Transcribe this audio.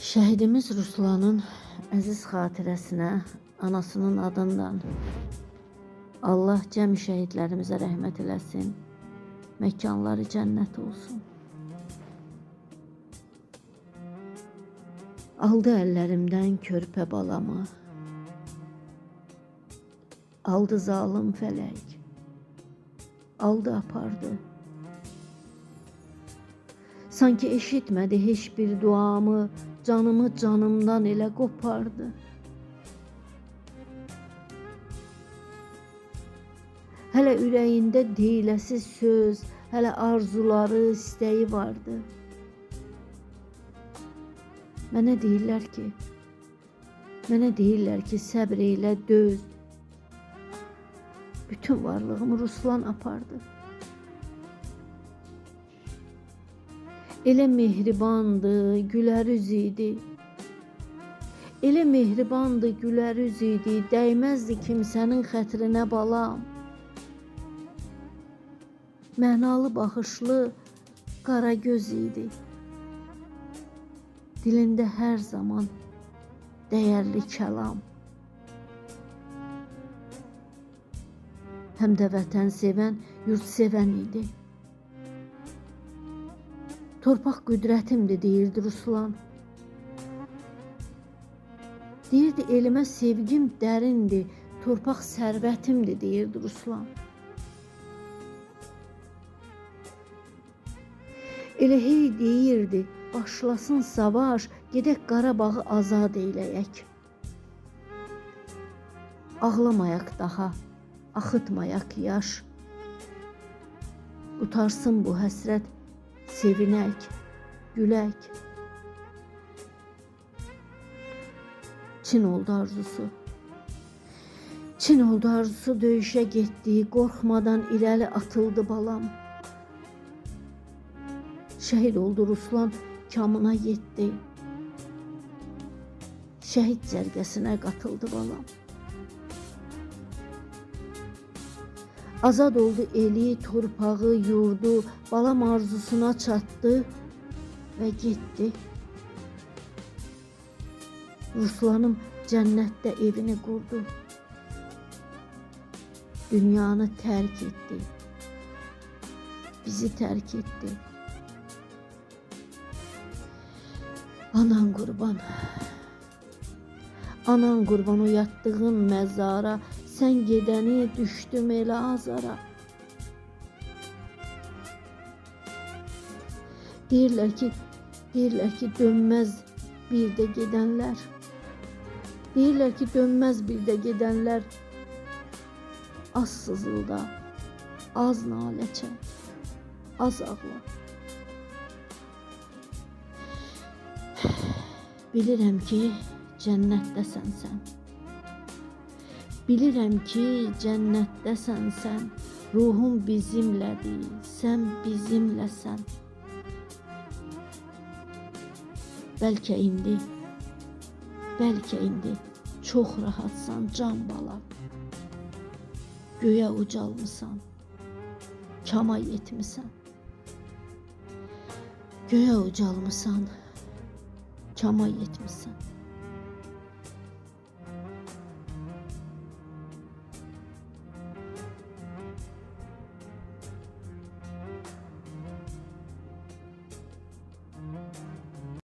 Şəhidimiz Ruslanın əziz xatirəsinə anasının adından Allah cəmi şəhidlərimizə rəhmət eləsin, məkanları cənnət olsun. Aldı əllərimdən körpə balamı, aldı zalım fələk, aldı apardı. Sanki eşitmədi heç bir duamı, canımı canımdan elə qopardı. Hələ ürəyində deyiləsi söz, hələ arzuları, istəyi vardı. Mənə deyirlər ki, səbr elə, döz. Bütün varlığımı Ruslan apardı. Elə mehribandı, gülər üz idi. Elə mehribandı, gülər üz idi. Dəyməzdi kimsənin xətrinə balam. Mənalı baxışlı, qara göz idi. Dilində hər zaman dəyərli kəlam. Həm də vətən sevən, yurt sevən idi. Torpaq qüdrətimdir, deyirdi Ruslan. Deyirdi, elimə sevgim dərindir, torpaq sərvətimdir, deyirdi Ruslan. Elə hey deyirdi, başlasın savaş, gedək Qarabağı azad eyləyək. Ağlamayaq daha, axıtmayaq yaş. Qutarsın bu həsrət, sevinək, gülək. Çin oldu arzusu. Çin oldu arzusu, döyüşə getdi, qorxmadan irəli atıldı balam. Şəhid oldu Ruslan, kamına yetdi. Şəhid cərgəsinə qatıldı balam. Azad oldu eli, torpağı, yurdu, balam arzusuna çatdı və getdi. Ruslanım cənnətdə evini qurdu. Dünyanı tərk etdi. Bizi tərk etdi. Anan qurban. Anan qurban o yatdığın məzara, sən gedəni düşdüm elə azara. Deyirlər ki, dönməz bir də gedənlər. Deyirlər ki, dönməz bir də gedənlər. Az sızılda, az nalə çək, az ağla. Bilirəm ki, cənnətdəsən sən. Bilirəm ki, cənnətdəsən sən. Ruhum bizimlədir, sən bizimləsən. Bəlkə indi çox rahatsan can bala. Göyə ucalmısan, kama yetmisən. Göyə ucalmısan, kama yetmisən.